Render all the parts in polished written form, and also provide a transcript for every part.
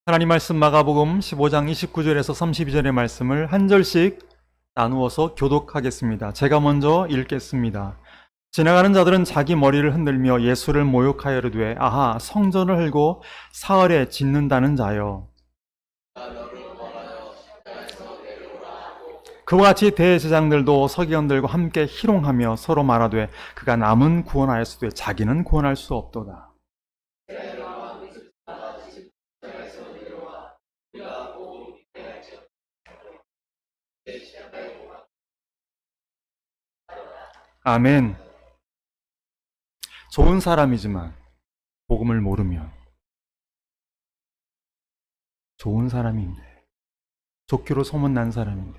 하나님 말씀 마가복음 15장 29절에서 32절의 말씀을 한 절씩 나누어서 교독하겠습니다. 제가 먼저 읽겠습니다. 지나가는 자들은 자기 머리를 흔들며 예수를 모욕하여 이르되 아하 성전을 헐고 사흘에 짓는다는 자여, 그와 같이 대제사장들도 서기관들과 함께 희롱하며 서로 말하되 그가 남은 구원하였으되 자기는 구원할 수 없도다. 아멘. 좋은 사람이지만 복음을 모르면, 좋은 사람인데, 좋기로 소문난 사람인데,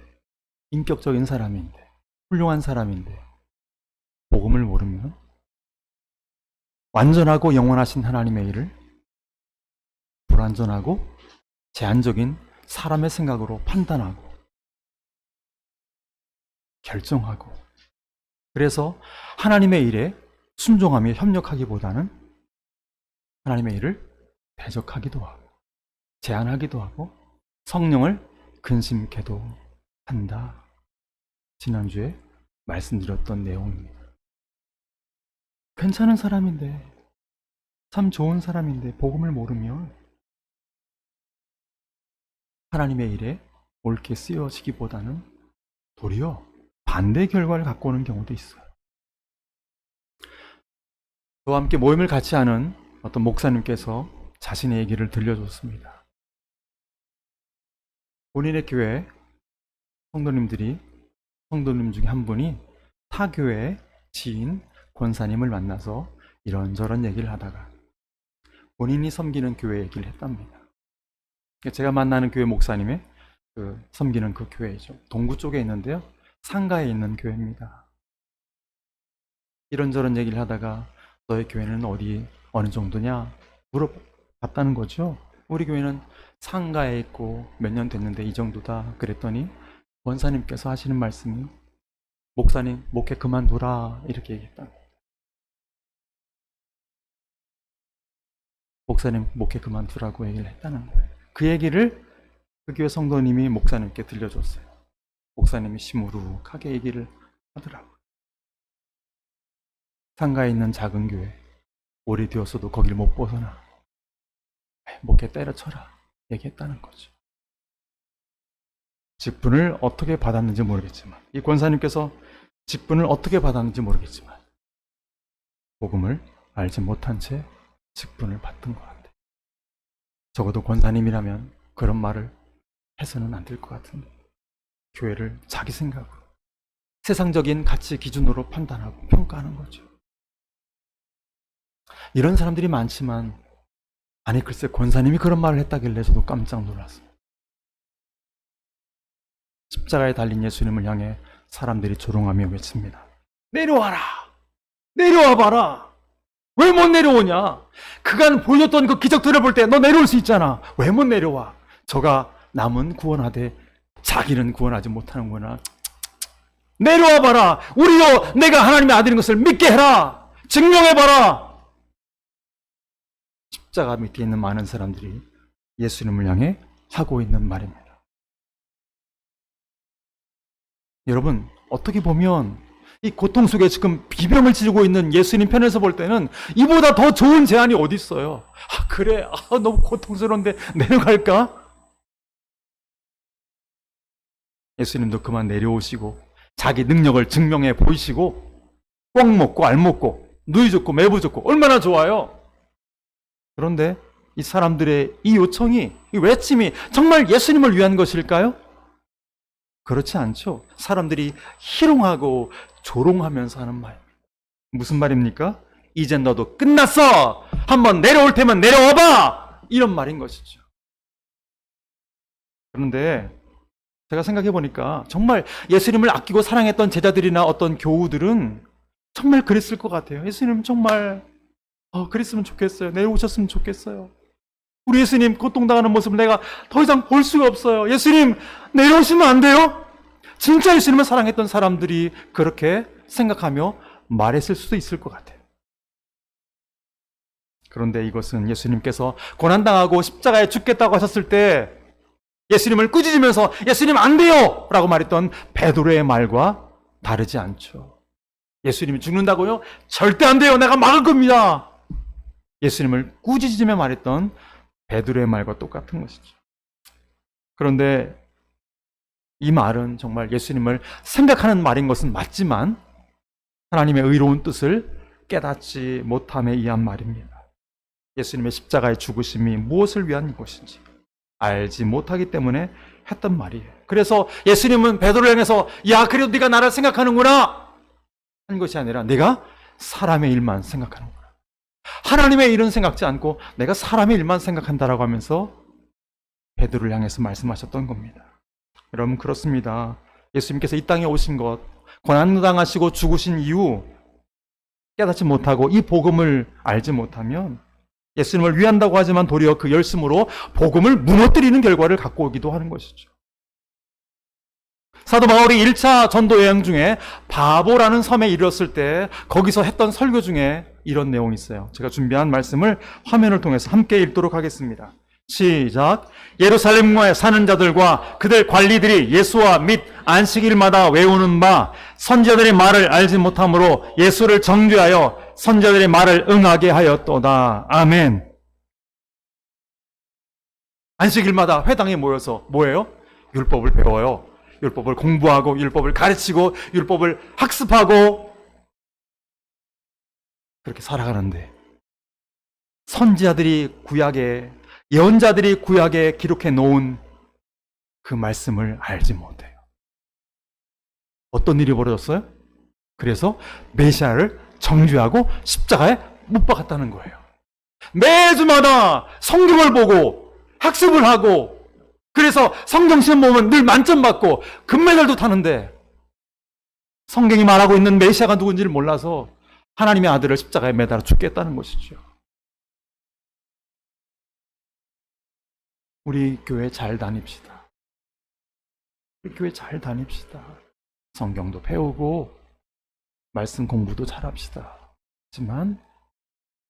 인격적인 사람인데, 훌륭한 사람인데 복음을 모르면 완전하고 영원하신 하나님의 일을 불완전하고 제한적인 사람의 생각으로 판단하고 결정하고, 그래서 하나님의 일에 순종하며 협력하기보다는 하나님의 일을 배적하기도 하고 제한하기도 하고 성령을 근심케도 한다. 지난주에 말씀드렸던 내용입니다. 괜찮은 사람인데, 참 좋은 사람인데 복음을 모르면 하나님의 일에 옳게 쓰여지기보다는 도리어 반대 결과를 갖고 오는 경우도 있어요. 저와 함께 모임을 같이 하는 어떤 목사님께서 자신의 얘기를 들려줬습니다. 본인의 교회 성도님 중에 한 분이 타 교회의 지인 권사님을 만나서 이런저런 얘기를 하다가 본인이 섬기는 교회 얘기를 했답니다. 제가 만나는 교회 목사님의 섬기는 그 교회이죠. 동구 쪽에 있는데요, 상가에 있는 교회입니다. 이런저런 얘기를 하다가 너의 교회는 어느 정도냐 물어봤다는 거죠. 우리 교회는 상가에 있고 몇 년 됐는데 이 정도다 그랬더니 권사님께서 하시는 말씀이 목사님 목회 그만둬라 이렇게 얘기했다. 목사님 목회 그만두라고 얘기를 했다는 거예요. 그 얘기를 그 교회 성도님이 목사님께 들려줬어요. 목사님이 시무룩하게 얘기를 하더라고요. 상가에 있는 작은 교회, 오래되었어도 거길 못 벗어나. 목회 때려쳐라 얘기했다는 거죠. 직분을 어떻게 받았는지 모르겠지만, 이 권사님께서 직분을 어떻게 받았는지 모르겠지만 복음을 알지 못한 채 직분을 받던 것 같아요. 적어도 권사님이라면 그런 말을 해서는 안 될 것 같은데, 교회를 자기 생각으로 세상적인 가치 기준으로 판단하고 평가하는 거죠. 이런 사람들이 많지만, 아니 글쎄 권사님이 그런 말을 했다길래 저도 깜짝 놀랐어요. 십자가에 달린 예수님을 향해 사람들이 조롱하며 외칩니다. 내려와라! 내려와 봐라! 왜 못 내려오냐? 그간 보여줬던 그 기적들을 볼 때 너 내려올 수 있잖아. 왜 못 내려와? 저가 남은 구원하되 자기는 구원하지 못하는구나. 내려와 봐라! 우리요 내가 하나님의 아들인 것을 믿게 해라! 증명해 봐라! 십자가 밑에 있는 많은 사람들이 예수님을 향해 하고 있는 말입니다. 여러분, 어떻게 보면 이 고통 속에 지금 비명을 지르고 있는 예수님 편에서 볼 때는 이보다 더 좋은 제안이 어디 있어요? 그래, 너무 고통스러운데 내려갈까? 예수님도 그만 내려오시고 자기 능력을 증명해 보이시고 꽉 먹고 알 먹고 누이 좋고 매부 좋고 얼마나 좋아요. 그런데 이 사람들의 이 요청이, 이 외침이 정말 예수님을 위한 것일까요? 그렇지 않죠. 사람들이 희롱하고 조롱하면서 하는 말. 무슨 말입니까? 이젠 너도 끝났어! 한번 내려올 테면 내려와봐! 이런 말인 것이죠. 그런데 제가 생각해 보니까 정말 예수님을 아끼고 사랑했던 제자들이나 어떤 교우들은 정말 그랬을 것 같아요. 예수님 정말 그랬으면 좋겠어요. 내려오셨으면 좋겠어요. 우리 예수님 고통당하는 모습을 내가 더 이상 볼 수가 없어요. 예수님 내려오시면 안 돼요? 진짜 예수님을 사랑했던 사람들이 그렇게 생각하며 말했을 수도 있을 것 같아요. 그런데 이것은 예수님께서 고난당하고 십자가에 죽겠다고 하셨을 때 예수님을 꾸짖으면서 예수님 안 돼요! 라고 말했던 베드로의 말과 다르지 않죠. 예수님이 죽는다고요? 절대 안 돼요! 내가 막을 겁니다! 예수님을 꾸짖으며 말했던 베드로의 말과 똑같은 것이죠. 그런데 이 말은 정말 예수님을 생각하는 말인 것은 맞지만 하나님의 의로운 뜻을 깨닫지 못함에 의한 말입니다. 예수님의 십자가의 죽으심이 무엇을 위한 것인지 알지 못하기 때문에 했던 말이에요. 그래서 예수님은 베드로를 향해서 야 그래도 네가 나를 생각하는구나 한 것이 아니라 내가 사람의 일만 생각하는구나. 하나님의 일은 생각지 않고 내가 사람의 일만 생각한다라고 하면서 베드로를 향해서 말씀하셨던 겁니다. 여러분 그렇습니다. 예수님께서 이 땅에 오신 것, 고난당하시고 죽으신 이후 깨닫지 못하고 이 복음을 알지 못하면 예수님을 위한다고 하지만 도리어 그 열심으로 복음을 무너뜨리는 결과를 갖고 오기도 하는 것이죠. 사도 바울이 1차 전도 여행 중에 바보라는 섬에 이르렀을 때 거기서 했던 설교 중에 이런 내용이 있어요. 제가 준비한 말씀을 화면을 통해서 함께 읽도록 하겠습니다. 시작. 예루살렘에 사는 자들과 그들 관리들이 예수와 및 안식일마다 외우는 바 선지자들의 말을 알지 못함으로 예수를 정죄하여 선지자들의 말을 응하게 하였도다. 아멘. 안식일마다 회당에 모여서 뭐예요? 율법을 배워요. 율법을 공부하고 율법을 가르치고 율법을 학습하고 그렇게 살아가는데 선지자들이 구약에 예언자들이 구약에 기록해 놓은 그 말씀을 알지 못해요. 어떤 일이 벌어졌어요? 그래서 메시아를 정죄하고 십자가에 못 박았다는 거예요. 매주마다 성경을 보고 학습을 하고 그래서 성경 시험 보면 늘 만점 받고 금메달도 타는데 성경이 말하고 있는 메시아가 누군지를 몰라서 하나님의 아들을 십자가에 매달아 죽겠다는 것이죠. 우리 교회 잘 다닙시다. 우리 교회 잘 다닙시다. 성경도 배우고 말씀 공부도 잘합시다. 하지만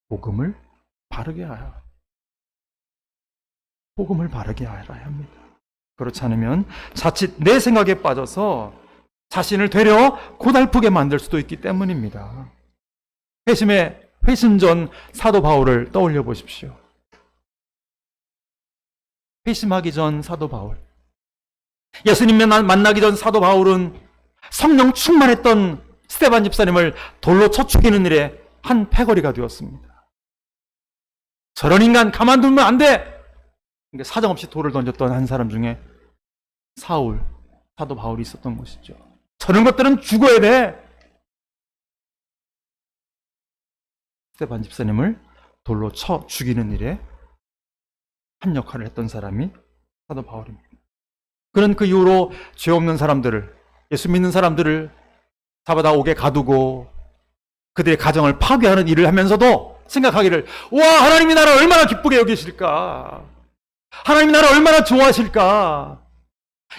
복음을 바르게 알아야 복음을 바르게 알아야 합니다. 그렇지 않으면 자칫 내 생각에 빠져서 자신을 되려 고달프게 만들 수도 있기 때문입니다. 회심 전 사도 바울을 떠올려 보십시오. 회심하기 전 사도 바울. 예수님을 만나기 전 사도 바울은 성령 충만했던 스데반 집사님을 돌로 쳐 죽이는 일에 한 패거리가 되었습니다. 저런 인간 가만두면 안 돼! 사정없이 돌을 던졌던 한 사람 중에 사도 바울이 있었던 것이죠. 저런 것들은 죽어야 돼! 스데반 집사님을 돌로 쳐 죽이는 일에 한 역할을 했던 사람이 사도 바울입니다. 그는 그 이후로 죄 없는 사람들을, 예수 믿는 사람들을 잡아다 옥에 가두고 그들의 가정을 파괴하는 일을 하면서도 생각하기를, 와, 하나님이 나를 얼마나 기쁘게 여기실까? 하나님이 나를 얼마나 좋아하실까?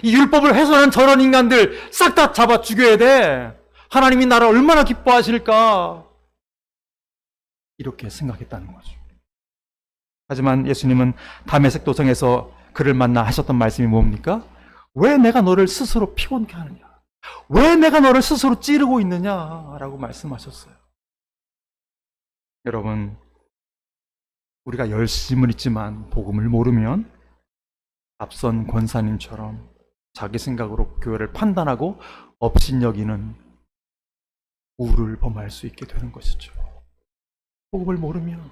이 율법을 훼손한 저런 인간들 싹 다 잡아 죽여야 돼. 하나님이 나를 얼마나 기뻐하실까? 이렇게 생각했다는 거죠. 하지만 예수님은 다메섹 도성에서 그를 만나 하셨던 말씀이 뭡니까? 왜 내가 너를 스스로 피곤케 하느냐? 왜 내가 너를 스스로 찌르고 있느냐? 라고 말씀하셨어요. 여러분, 우리가 열심은 있지만 복음을 모르면 앞선 권사님처럼 자기 생각으로 교회를 판단하고 업신여기는 우를 범할 수 있게 되는 것이죠. 복음을 모르면,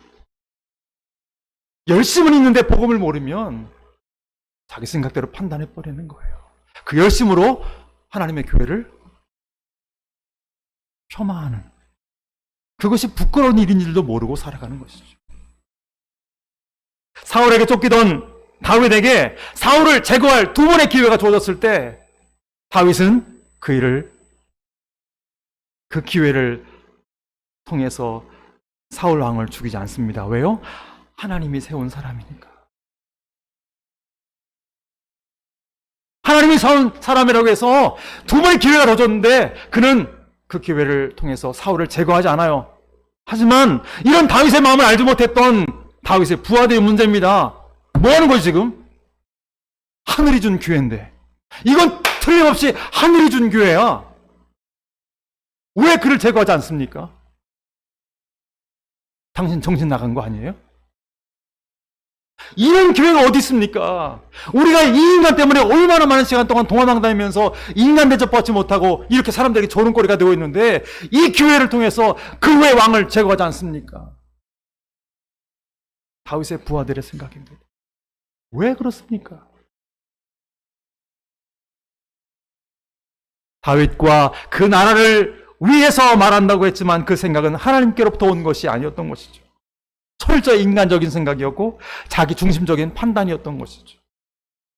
열심은 있는데 복음을 모르면 자기 생각대로 판단해버리는 거예요. 그 열심으로 하나님의 교회를 폄하하는, 그것이 부끄러운 일인 줄도 모르고 살아가는 것이죠. 사울에게 쫓기던 다윗에게 사울을 제거할 두 번의 기회가 주어졌을 때 다윗은 그 기회를 통해서 사울 왕을 죽이지 않습니다. 왜요? 하나님이 세운 사람이니까. 하나님이 세운 사람이라고 해서 두 번의 기회가 더 줬는데 그는 그 기회를 통해서 사울을 제거하지 않아요. 하지만 이런 다윗의 마음을 알지 못했던 다윗의 부하들의 문제입니다. 뭐 하는 거지 지금? 하늘이 준 기회인데. 이건 틀림없이 하늘이 준 기회야. 왜 그를 제거하지 않습니까? 당신 정신 나간 거 아니에요? 이런 기회가 어디 있습니까? 우리가 이 인간 때문에 얼마나 많은 시간 동안 동화망다니면서 인간 대접받지 못하고 이렇게 사람들에게 조롱거리가 되고 있는데 이 기회를 통해서 그 외 왕을 제거하지 않습니까? 다윗의 부하들의 생각입니다. 왜 그렇습니까? 다윗과 그 나라를 위해서 말한다고 했지만 그 생각은 하나님께로부터 온 것이 아니었던 것이죠. 철저히 인간적인 생각이었고 자기 중심적인 판단이었던 것이죠.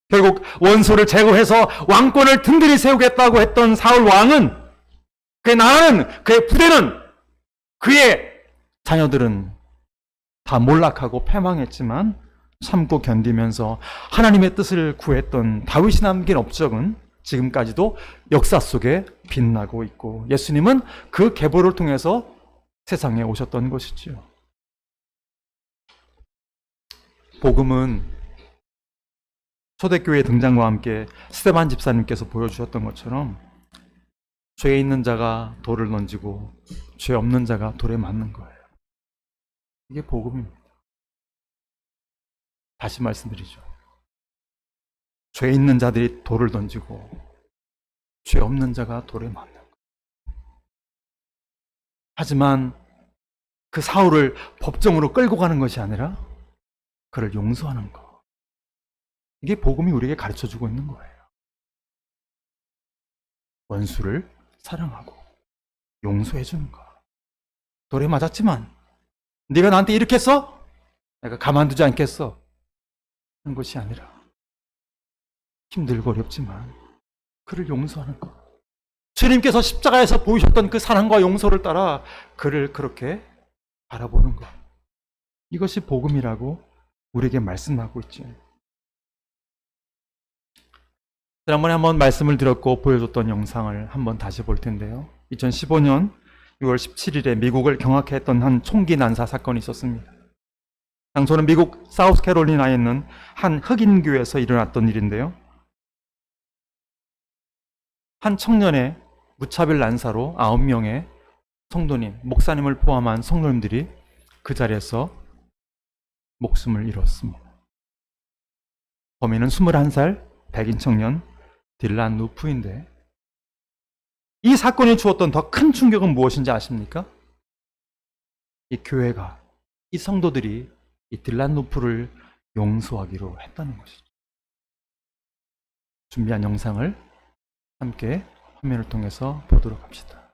결국 원수를 제거해서 왕권을 든든히 세우겠다고 했던 사울 왕은, 그의 나라는, 그의 부대는, 그의 자녀들은 다 몰락하고 패망했지만 참고 견디면서 하나님의 뜻을 구했던 다윗이 남긴 업적은 지금까지도 역사 속에 빛나고 있고 예수님은 그 계보를 통해서 세상에 오셨던 것이지요. 복음은 초대교회 등장과 함께 스데반 집사님께서 보여주셨던 것처럼 죄 있는 자가 돌을 던지고 죄 없는 자가 돌에 맞는 거예요. 이게 복음입니다. 다시 말씀드리죠. 죄 있는 자들이 돌을 던지고 죄 없는 자가 돌에 맞는 거예요. 하지만 그 사울을 법정으로 끌고 가는 것이 아니라 그를 용서하는 것. 이게 복음이 우리에게 가르쳐주고 있는 거예요. 원수를 사랑하고 용서해주는 것. 돌에 맞았지만 네가 나한테 이렇게 했어? 내가 가만두지 않겠어. 하는 것이 아니라 힘들고 어렵지만 그를 용서하는 것. 주님께서 십자가에서 보이셨던 그 사랑과 용서를 따라 그를 그렇게 바라보는 것. 이것이 복음이라고 우리에게 말씀하고 있죠. 지난번에 한번 말씀을 드렸고 보여줬던 영상을 한번 다시 볼 텐데요. 2015년 6월 17일에 미국을 경악해 했던 한 총기 난사 사건이 있었습니다. 장소는 미국 사우스캐롤리나에 있는 한 흑인 교회에서 일어났던 일인데요. 한 청년의 무차별 난사로 9명의 성도님, 목사님을 포함한 성도님들이 그 자리에서 목숨을 잃었습니다. 범인은 21살 백인 청년 딜란 루프인데 이 사건이 주었던 더 큰 충격은 무엇인지 아십니까? 이 교회가, 이 성도들이 이 딜란 루프를 용서하기로 했다는 것이죠. 준비한 영상을 함께 화면을 통해서 보도록 합시다.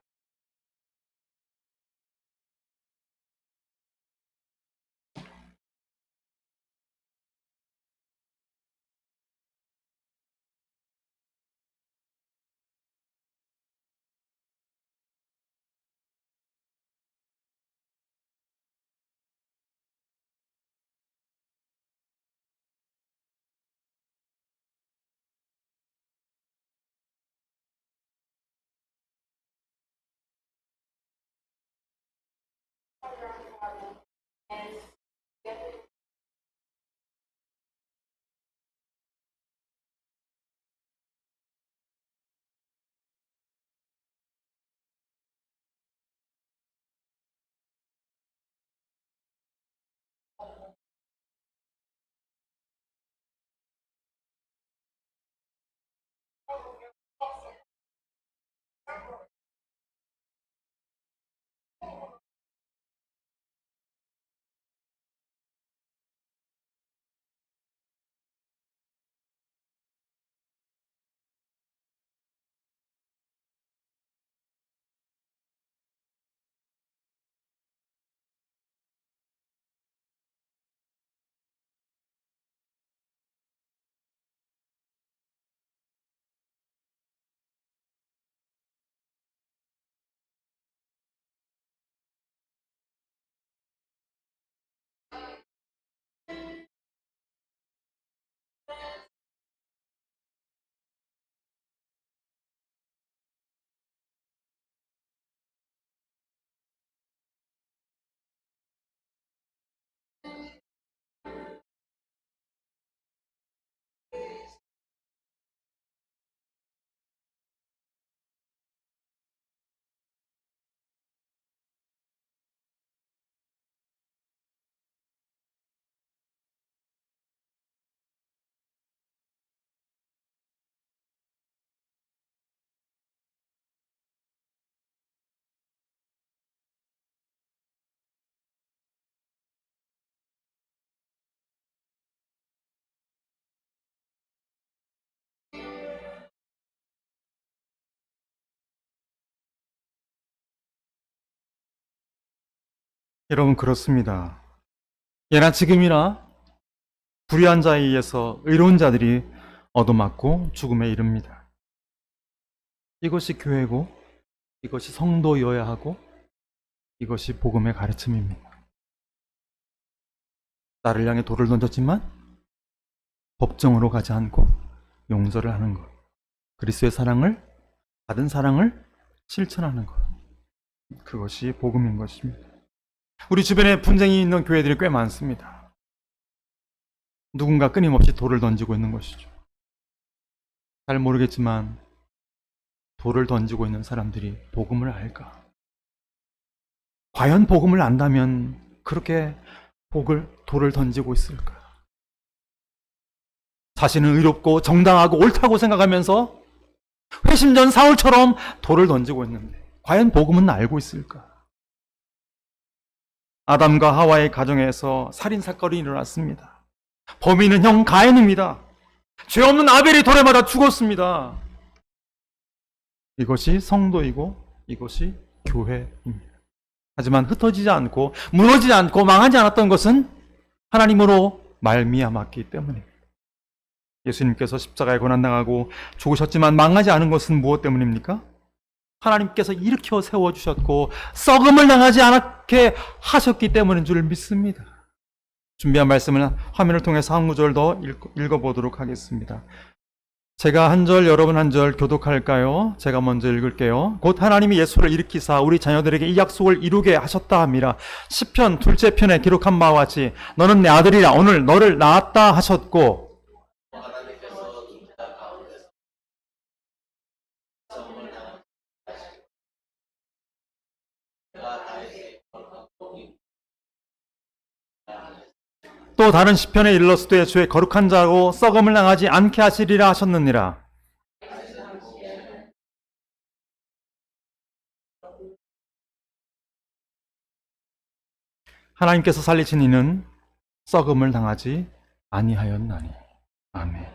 여러분, 그렇습니다. 예나 지금이나 불의한 자에 의해서 의로운 자들이 얻어맞고 죽음에 이릅니다. 이것이 교회고, 이것이 성도여야 하고, 이것이 복음의 가르침입니다. 나를 향해 돌을 던졌지만 법정으로 가지 않고 용서를 하는 것, 그리스도의 사랑을, 받은 사랑을 실천하는 것, 그것이 복음인 것입니다. 우리 주변에 분쟁이 있는 교회들이 꽤 많습니다. 누군가 끊임없이 돌을 던지고 있는 것이죠. 잘 모르겠지만 돌을 던지고 있는 사람들이 복음을 알까? 과연 복음을 안다면 그렇게 돌을 던지고 있을까? 자신은 의롭고 정당하고 옳다고 생각하면서 회심전 사울처럼 돌을 던지고 있는데 과연 복음은 알고 있을까? 아담과 하와의 가정에서 살인사건이 일어났습니다. 범인은 형 가인입니다. 죄 없는 아벨이 돌에 맞아 죽었습니다. 이것이 성도이고 이것이 교회입니다. 하지만 흩어지지 않고 무너지지 않고 망하지 않았던 것은 하나님으로 말미암았기 때문입니다. 예수님께서 십자가에 고난당하고 죽으셨지만 망하지 않은 것은 무엇 때문입니까? 하나님께서 일으켜 세워주셨고 썩음을 당하지 않게 하셨기 때문인 줄 믿습니다. 준비한 말씀을 화면을 통해서 한 구절 더 읽어보도록 하겠습니다. 제가 한 절, 여러분 한 절 교독할까요? 제가 먼저 읽을게요. 곧 하나님이 예수를 일으키사 우리 자녀들에게 이 약속을 이루게 하셨다 함이라. 시편 둘째 편에 기록한 바와 같이 너는 내 아들이라 오늘 너를 낳았다 하셨고, 또 다른 시편에 일렀으되 주의 거룩한 자고 썩음을 당하지 않게 하시리라 하셨느니라. 하나님께서 살리신 이는 썩음을 당하지 아니하였나니. 아멘.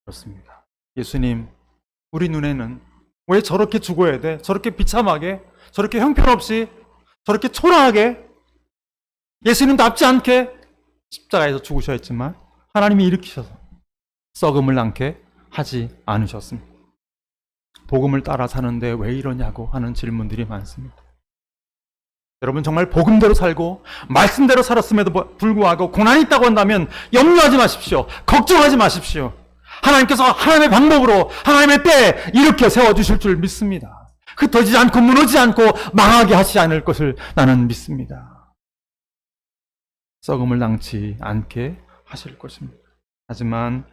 그렇습니다. 예수님, 우리 눈에는 왜 저렇게 죽어야 돼? 저렇게 비참하게, 저렇게 형편없이, 저렇게 초라하게, 예수님답지 않게 십자가에서 죽으셔야 했지만 하나님이 일으키셔서 썩음을 낳게 하지 않으셨습니다. 복음을 따라 사는데 왜 이러냐고 하는 질문들이 많습니다. 여러분, 정말 복음대로 살고 말씀대로 살았음에도 불구하고 고난이 있다고 한다면 염려하지 마십시오. 걱정하지 마십시오. 하나님께서 하나님의 방법으로 하나님의 때에 일으켜 세워주실 줄 믿습니다. 흩어지지 않고 무너지지 않고 망하게 하시지 않을 것을 나는 믿습니다. 썩음을 당치 않게 하실 것입니다. 하지만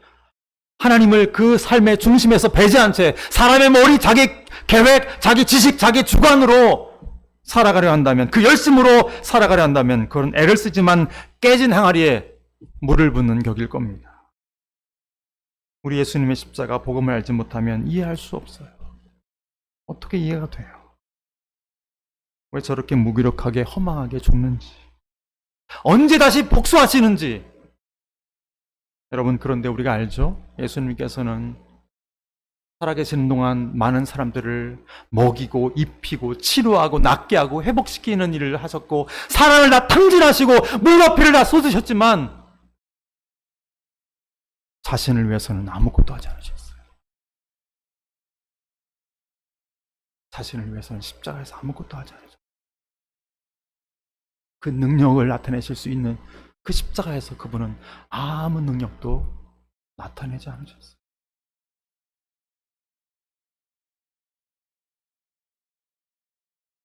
하나님을 그 삶의 중심에서 배제한 채 사람의 머리, 자기 계획, 자기 지식, 자기 주관으로 살아가려 한다면, 그 열심으로 살아가려 한다면 그런 애를 쓰지만 깨진 항아리에 물을 붓는 격일 겁니다. 우리 예수님의 십자가 복음을 알지 못하면 이해할 수 없어요. 어떻게 이해가 돼요? 왜 저렇게 무기력하게 허망하게 죽는지, 언제 다시 복수하시는지. 여러분, 그런데 우리가 알죠? 예수님께서는 살아계시는 동안 많은 사람들을 먹이고 입히고 치료하고 낫게 하고 회복시키는 일을 하셨고 사람을 다 탕진하시고 물어피를 다 쏟으셨지만 자신을 위해서는 아무것도 하지 않으셨어요. 자신을 위해서는 십자가에서 아무것도 하지 않으셨어요. 그 능력을 나타내실 수 있는 그 십자가에서 그분은 아무 능력도 나타내지 않으셨어요.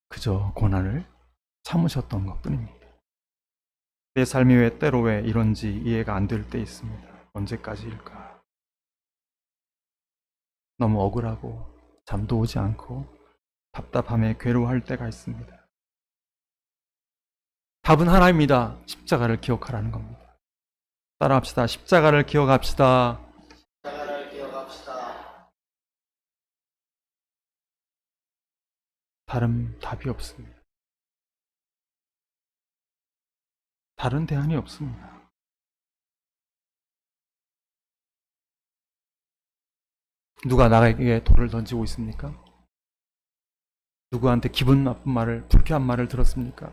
그저 고난을 참으셨던 것뿐입니다. 내 삶이 왜 때로 왜 이런지 이해가 안 될 때 있습니다. 언제까지일까? 너무 억울하고 잠도 오지 않고 답답함에 괴로워할 때가 있습니다. 답은 하나입니다. 십자가를 기억하라는 겁니다. 따라합시다. 십자가를 기억합시다. 십자가를 기억합시다. 다른 답이 없습니다. 다른 대안이 없습니다. 누가 나에게 돌을 던지고 있습니까? 누구한테 기분 나쁜 말을, 불쾌한 말을 들었습니까?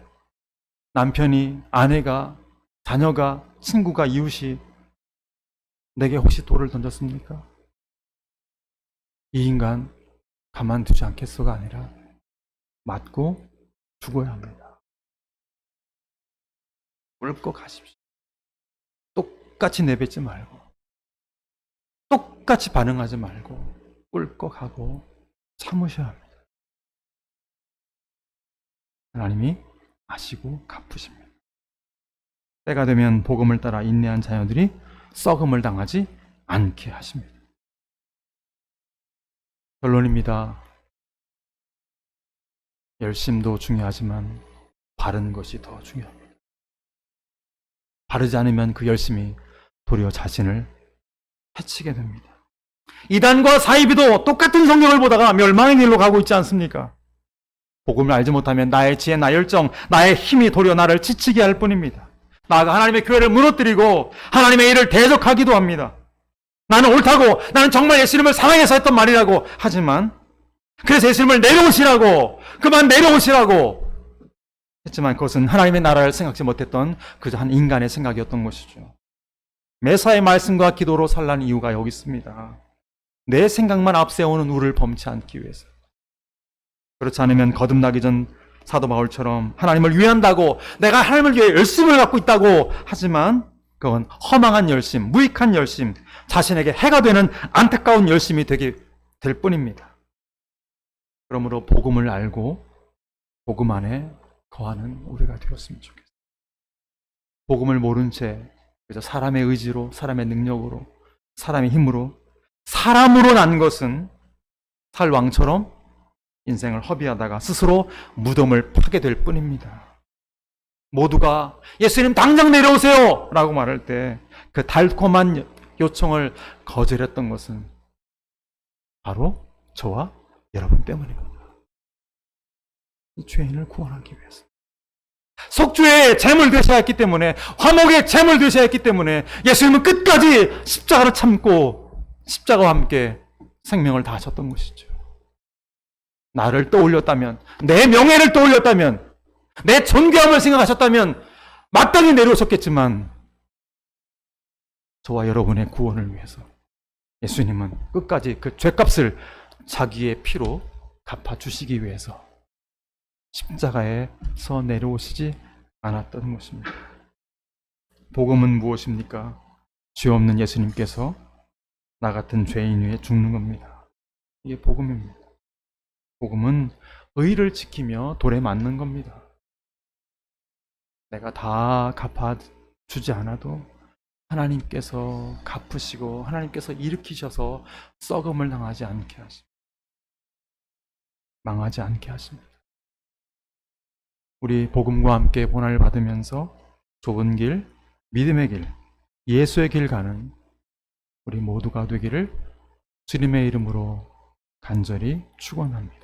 남편이, 아내가, 자녀가, 친구가, 이웃이 내게 혹시 돌을 던졌습니까? 이 인간 가만두지 않겠소가 아니라 맞고 죽어야 합니다. 꿇고 가십시오. 똑같이 내뱉지 말고, 똑같이 반응하지 말고 꿇고 가고 참으셔야 합니다. 하나님이 아시고 갚으십니다. 때가 되면 복음을 따라 인내한 자녀들이 썩음을 당하지 않게 하십니다. 결론입니다. 열심도 중요하지만 바른 것이 더 중요합니다. 바르지 않으면 그 열심이 도리어 자신을 해치게 됩니다. 이단과 사이비도 똑같은 성경을 보다가 멸망의 길로 가고 있지 않습니까? 복음을 알지 못하면 나의 지혜, 나의 열정, 나의 힘이 도리어 나를 지치게 할 뿐입니다. 나아가 하나님의 교회를 무너뜨리고 하나님의 일을 대적하기도 합니다. 나는 옳다고, 나는 정말 예수님을 사랑해서 했던 말이라고 하지만, 그래서 예수님을 내려오시라고, 그만 내려오시라고 했지만 그것은 하나님의 나라를 생각지 못했던 그저 한 인간의 생각이었던 것이죠. 메사의 말씀과 기도로 살라는 이유가 여기 있습니다. 내 생각만 앞세우는 우를 범치 않기 위해서. 그렇지 않으면 거듭나기 전 사도 바울처럼 하나님을 위한다고, 내가 하나님을 위해 열심을 갖고 있다고 하지만 그건 허망한 열심, 무익한 열심, 자신에게 해가 되는 안타까운 열심이 되게 될 뿐입니다. 그러므로 복음을 알고 복음 안에 거하는 우리가 되었으면 좋겠습니다. 복음을 모른 채 그래서 사람의 의지로, 사람의 능력으로, 사람의 힘으로, 사람으로 난 것은 살왕처럼 인생을 허비하다가 스스로 무덤을 파게 될 뿐입니다. 모두가 예수님 당장 내려오세요! 라고 말할 때 그 달콤한 요청을 거절했던 것은 바로 저와 여러분 때문입니다. 이 죄인을 구원하기 위해서. 속죄의 제물 되셔야 했기 때문에, 화목의 제물 되셔야 했기 때문에 예수님은 끝까지 십자가를 참고 십자가와 함께 생명을 다하셨던 것이죠. 나를 떠올렸다면, 내 명예를 떠올렸다면, 내 존귀함을 생각하셨다면 마땅히 내려오셨겠지만 저와 여러분의 구원을 위해서 예수님은 끝까지 그 죄값을 자기의 피로 갚아주시기 위해서 십자가에서 내려오시지 않았던 것입니다. 복음은 무엇입니까? 죄 없는 예수님께서 나 같은 죄인 위에 죽는 겁니다. 이게 복음입니다. 복음은 의를 지키며 돌에 맞는 겁니다. 내가 다 갚아주지 않아도 하나님께서 갚으시고 하나님께서 일으키셔서 썩음을 당하지 않게 하십니다. 망하지 않게 하십니다. 우리 복음과 함께 본을 받으면서 좁은 길, 믿음의 길, 예수의 길 가는 우리 모두가 되기를 주님의 이름으로 간절히 축원합니다.